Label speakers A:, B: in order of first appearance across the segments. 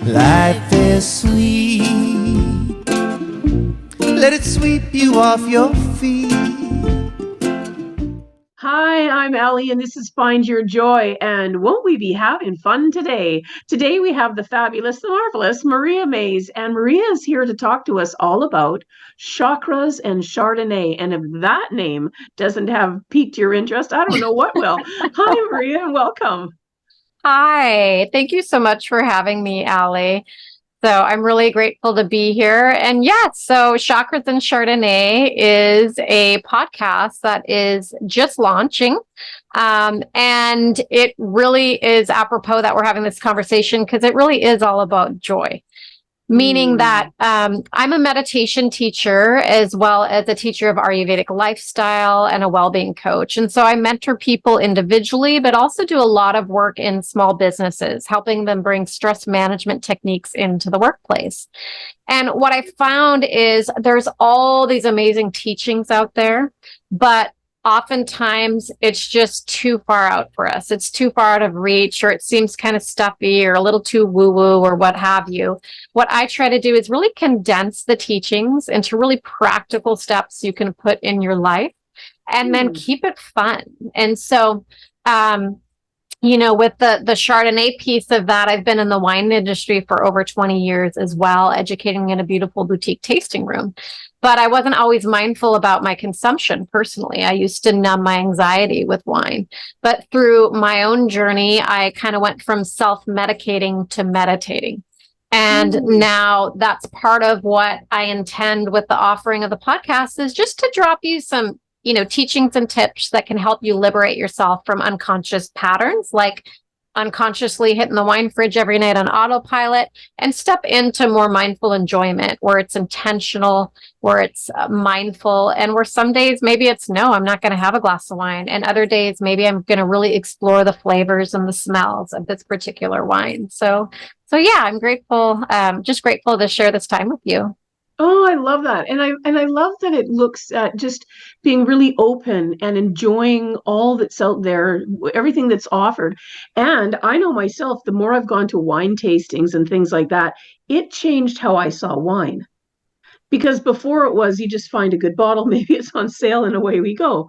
A: Life is sweet. Let it sweep you off your feet.
B: Hi, I'm Ellie, and this is Find Your Joy. And won't we be having fun today? Today we have the fabulous, the marvelous Maria Mays, and Maria is here to talk to us all about Chakras and Chardonnay. And if that name doesn't have piqued your interest, I don't know what will. Hi, Maria, and welcome.
C: Hi, thank you so much for having me, Allie. So I'm really grateful to be here. And yes, so Chakras and Chardonnay is a podcast that is just launching. And it really is apropos that we're having this conversation because it really is all about joy. Meaning that I'm a meditation teacher as well as a teacher of Ayurvedic lifestyle and a well-being coach. And so I mentor people individually, but also do a lot of work in small businesses, helping them bring stress management techniques into the workplace. And what I found is there's all these amazing teachings out there, but oftentimes it's just too far out for us. It's too far out of reach, or it seems kind of stuffy or a little too woo-woo or what have you. What I try to do is really condense the teachings into really practical steps you can put in your life and then keep it fun. And so, with the Chardonnay piece of that, I've been in the wine industry for over 20 years as well, educating in a beautiful boutique tasting room. But I wasn't always mindful about my consumption personally. I used to numb my anxiety with wine. But through my own journey, I kind of went from self-medicating to meditating. And now that's part of what I intend with the offering of the podcast is just to drop you some teachings and tips that can help you liberate yourself from unconscious patterns, like unconsciously hitting the wine fridge every night on autopilot, and step into more mindful enjoyment where it's intentional, where it's mindful, and where some days maybe it's no, I'm not going to have a glass of wine. And other days, maybe I'm going to really explore the flavors and the smells of this particular wine. So yeah, I'm grateful, just grateful to share this time with you.
B: Oh, I love that. And I love that it looks at just being really open and enjoying all that's out there, everything that's offered. And I know myself, the more I've gone to wine tastings and things like that, it changed how I saw wine. Because before it was you just find a good bottle, maybe it's on sale, and away we go.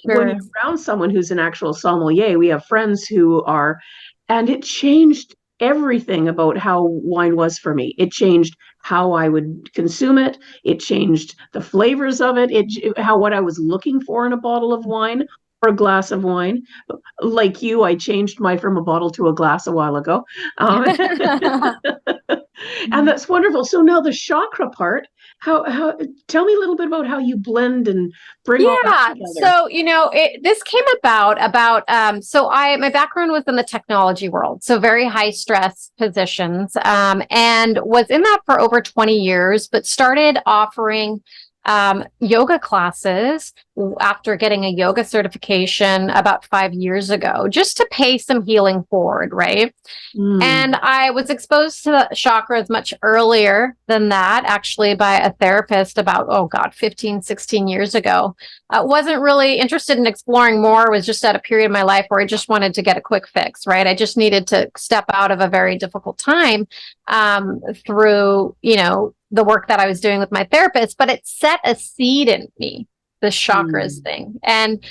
C: Sure.
B: When you're around someone who's an actual sommelier, we have friends who are, and it changed everything about how wine was for me. It changed how I would consume it. It changed the flavors of it. What I was looking for in a bottle of wine or a glass of wine. Like you, I changed from a bottle to a glass a while ago. And that's wonderful. So now the chakra part, how tell me a little bit about how you blend and bring all that together.
C: So this came about my background was in the technology world, so very high stress positions, and was in that for over 20 years, but started offering yoga classes after getting a yoga certification about 5 years ago, just to pay some healing forward, right? And I was exposed to the chakras much earlier than that, actually by a therapist about, 15, 16 years ago. Wasn't really interested in exploring more, was just at a period of my life where I just wanted to get a quick fix, right? I just needed to step out of a very difficult time through, the work that I was doing with my therapist, but it set a seed in me, the chakras thing. And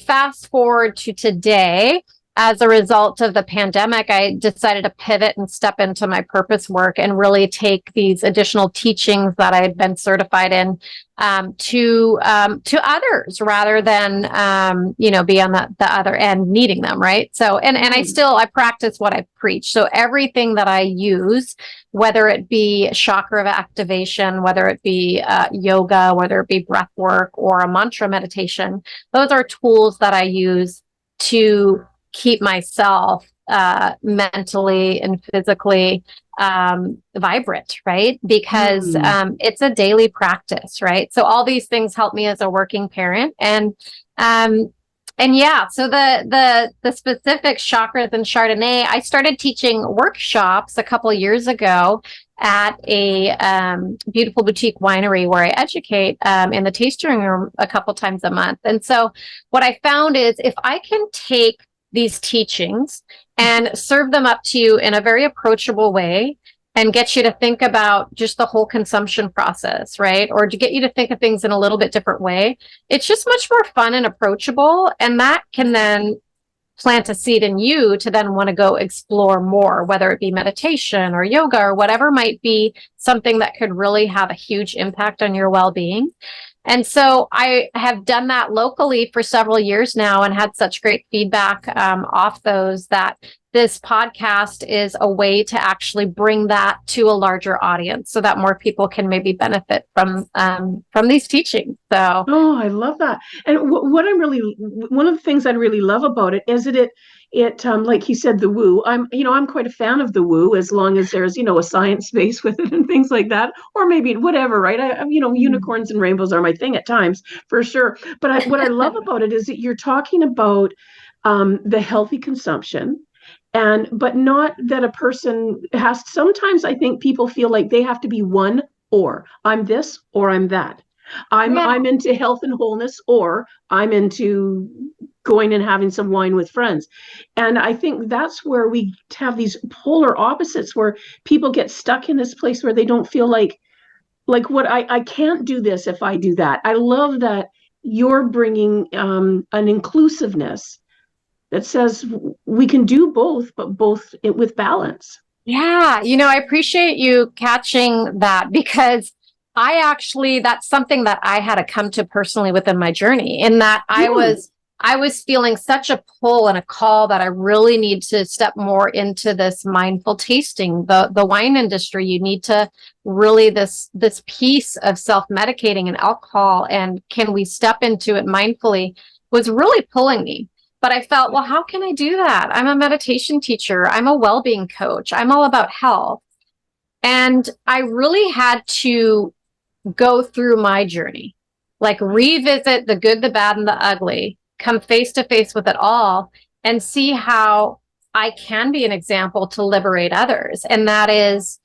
C: fast forward to today, as a result of the pandemic, I decided to pivot and step into my purpose work and really take these additional teachings that I had been certified in to others rather than, be on the other end needing them. Right. So, and I practice what I preach. So everything that I use, whether it be chakra activation, whether it be yoga, whether it be breath work or a mantra meditation, those are tools that I use to keep myself mentally and physically vibrant, right? Because it's a daily practice, right? So all these things help me as a working parent. So the specific chakras and Chardonnay, I started teaching workshops a couple of years ago at a beautiful boutique winery where I educate in the tasting room a couple times a month. And so what I found is if I can take these teachings and serve them up to you in a very approachable way and get you to think about just the whole consumption process, right? Or to get you to think of things in a little bit different way. It's just much more fun and approachable. And that can then plant a seed in you to then want to go explore more, whether it be meditation or yoga or whatever might be something that could really have a huge impact on your well-being. And so I have done that locally for several years now and had such great feedback off those that this podcast is a way to actually bring that to a larger audience so that more people can maybe benefit from these teachings. So,
B: oh, I love that. And what I'm really, one of the things I really love about it is that it like he said, the woo. I'm quite a fan of the woo, as long as there's, a science base with it and things like that, or maybe whatever, right? Unicorns and rainbows are my thing at times, for sure. But what I love about it is that you're talking about the healthy consumption. But not that a person has, sometimes I think people feel like they have to be one, or I'm this or I'm that. I'm into health and wholeness, or I'm into going and having some wine with friends. And I think that's where we have these polar opposites, where people get stuck in this place where they don't feel like what I can't do this if I do that. I love that you're bringing an inclusiveness that says we can do both, but both with balance.
C: Yeah, I appreciate you catching that, because that's something that I had to come to personally within my journey, in that I was feeling such a pull and a call that I really need to step more into this mindful tasting. The wine industry, you need to really this piece of self-medicating and alcohol, and can we step into it mindfully, was really pulling me. But I felt, well, how can I do that? I'm a meditation teacher. I'm a well-being coach. I'm all about health. And I really had to go through my journey, like revisit the good, the bad, and the ugly, come face to face with it all, and see how I can be an example to liberate others. And that is,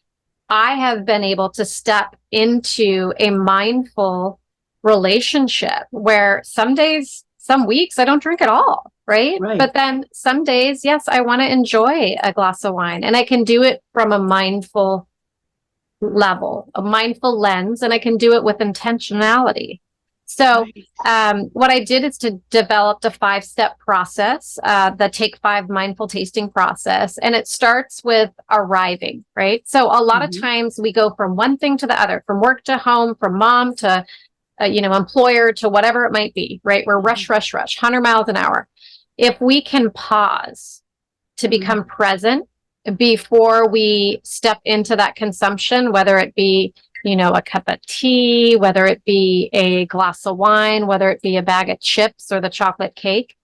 C: I have been able to step into a mindful relationship where some days, some weeks, I don't drink at all. Right. But then some days, yes, I want to enjoy a glass of wine, and I can do it from a mindful level, a mindful lens, and I can do it with intentionality. So what I did is to develop a 5-step process, the Take 5 mindful tasting process. And it starts with arriving, right? So a lot of times we go from one thing to the other, from work to home, from mom to, employer to whatever it might be, right? We're rush, 100 miles an hour. If we can pause to become present before we step into that consumption, whether it be, a cup of tea, whether it be a glass of wine, whether it be a bag of chips or the chocolate cake,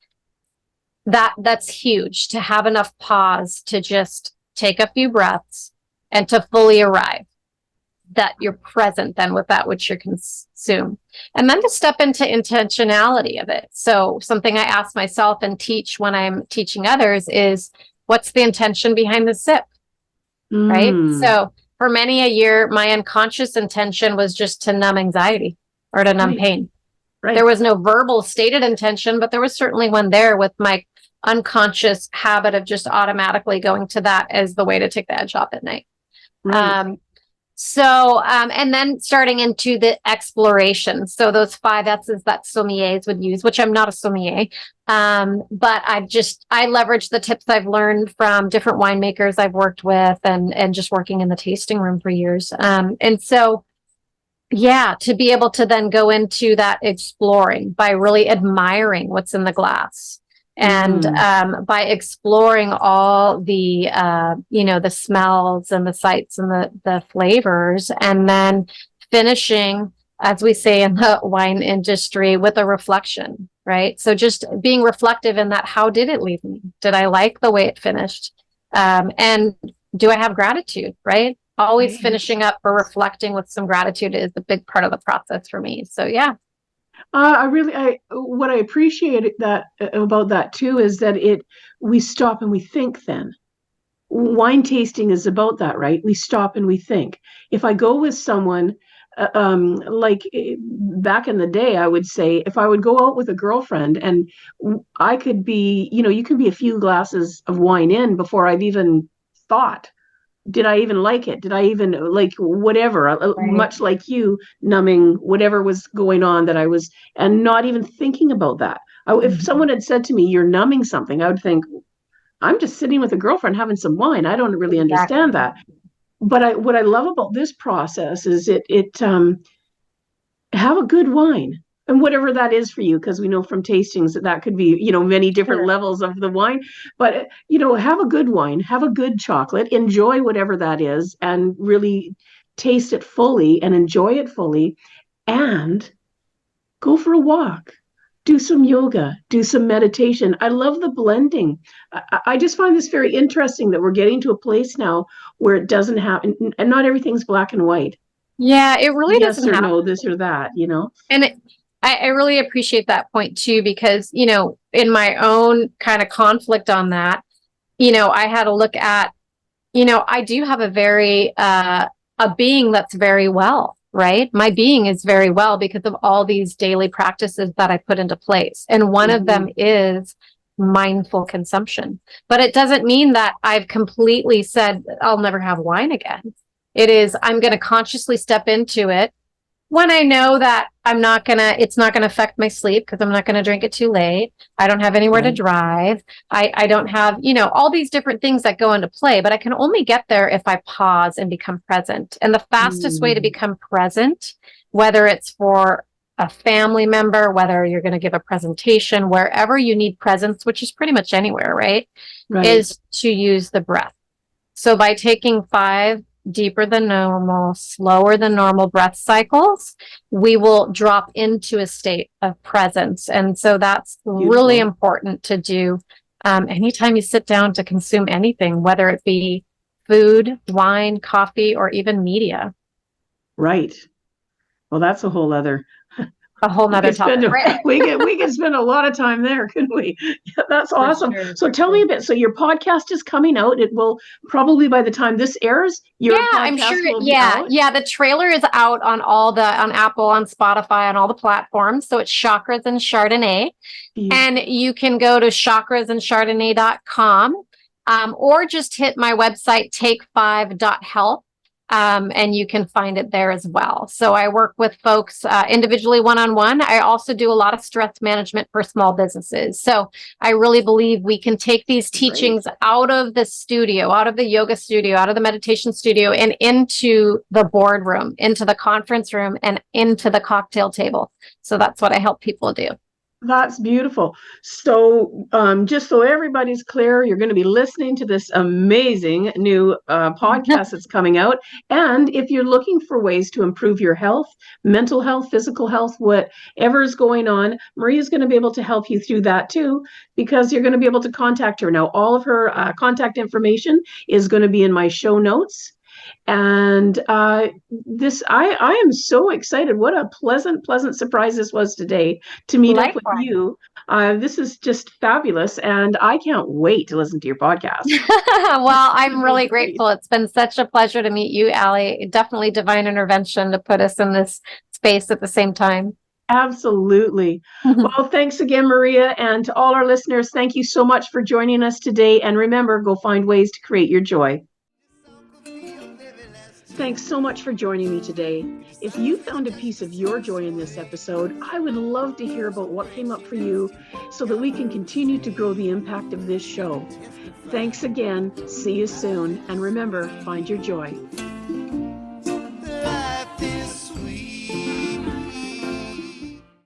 C: that's huge, to have enough pause to just take a few breaths and to fully arrive, that you're present then with that which you consume. And then to step into intentionality of it. So something I ask myself and teach when I'm teaching others is, what's the intention behind the sip? Right? So for many a year, my unconscious intention was just to numb anxiety or to numb pain. There was no verbal stated intention, but there was certainly one there with my unconscious habit of just automatically going to that as the way to take the edge off at night. And then starting into the exploration. So those 5 S's that sommeliers would use, which I'm not a sommelier. But I leverage the tips I've learned from different winemakers I've worked with, and just working in the tasting room for years. And so, to be able to then go into that exploring by really admiring what's in the glass. And by exploring all the, the smells and the sights and the flavors, and then finishing, as we say in the wine industry, with a reflection, right? So just being reflective in that, how did it leave me? Did I like the way it finished? And do I have gratitude, right? Always finishing up or reflecting with some gratitude is a big part of the process for me. So, yeah.
B: What I appreciate about that too is that we stop and we think. Then wine tasting is about that, right? We stop and we think. If I go with someone, like back in the day, I would say, if I would go out with a girlfriend, and I could be, you can be a few glasses of wine in before I've even thought did I even like it? Did I even like whatever?
C: Right.
B: Much like you, numbing whatever was going on that I was, and not even thinking about that. If
C: Mhm.
B: someone had said to me, "You're numbing something," I would think, "I'm just sitting with a girlfriend having some wine. I don't really understand
C: Exactly.
B: that." But what I love about this process is it have a good wine, and whatever that is for you, because we know from tastings that that could be, many different
C: Sure.
B: levels of the wine. But have a good wine, have a good chocolate, enjoy whatever that is, and really taste it fully and enjoy it fully, and go for a walk, do some yoga, do some meditation. I love the blending. I just find this very interesting that we're getting to a place now where it doesn't happen, and not everything's black and white,
C: Yeah, it really
B: yes
C: doesn't
B: or
C: have.
B: no, this or that.
C: And I really appreciate that point too, because, in my own kind of conflict on that, I had to look at, I do have a being that's very well, right? My being is very well because of all these daily practices that I put into place. And one of them
B: Mhm.
C: is mindful consumption. But it doesn't mean that I've completely said I'll never have wine again. It is, I'm going to consciously step into it when I know that it's not gonna affect my sleep because I'm not gonna drink it too late. I don't have anywhere to
B: Right.
C: drive. I don't have, all these different things that go into play, but I can only get there if I pause and become present. And the fastest way to
B: Mm.
C: become present, whether it's for a family member, whether you're going to give a presentation, wherever you need presence, which is pretty much anywhere, right?
B: Right.
C: Is to use the breath. So by taking 5 deeper than normal, slower than normal breath cycles, we will drop into a state of presence. And so that's really
B: Beautiful.
C: important to do anytime you sit down to consume anything, whether it be food, wine, coffee, or even media.
B: Right. Well, that's a whole other.
C: A whole
B: We
C: nother
B: could spend
C: topic, right?
B: we could spend a lot of time there, couldn't we? Yeah, that's
C: For
B: awesome.
C: sure,
B: So
C: for
B: tell me
C: sure.
B: a bit. So your podcast is coming out. It will probably, by the time this airs,
C: Yeah,
B: your
C: I'm
B: podcast
C: sure.
B: will be
C: Yeah,
B: out.
C: yeah. The trailer is out on Apple, on Spotify, on all the platforms. So it's Chakras and Chardonnay. And
B: Beautiful.
C: you can go to chakrasandchardonnay.com, or just hit my website, take5.health, and you can find it there as well. So I work with folks individually one-on-one. I also do a lot of stress management for small businesses. So I really believe we can take these
B: Great.
C: teachings out of the studio, out of the yoga studio, out of the meditation studio, and into the boardroom, into the conference room, and into the cocktail table. So that's what I help people do.
B: That's beautiful. So, just so everybody's clear, you're going to be listening to this amazing new podcast that's coming out. And if you're looking for ways to improve your health, mental health, physical health, whatever is going on, Maria's going to be able to help you through that too, because you're going to be able to contact her. Now, all of her contact information is going to be in my show notes. And I am so excited. What a pleasant surprise this was today to meet up with
C: Likewise.
B: you. This is just fabulous, and I can't wait to listen to your podcast.
C: Well,
B: It's going
C: I'm
B: to be
C: really
B: great.
C: grateful. It's been such a pleasure to meet you, Allie. Definitely divine intervention to put us in this space at the same time.
B: Absolutely. Well, thanks again, Maria, and to all our listeners, thank you so much for joining us today. And remember, go find ways to create your joy. Thanks so much for joining me today. If you found a piece of your joy in this episode, I would love to hear about what came up for you so that we can continue to grow the impact of this show. Thanks again. See you soon. And remember, find your joy.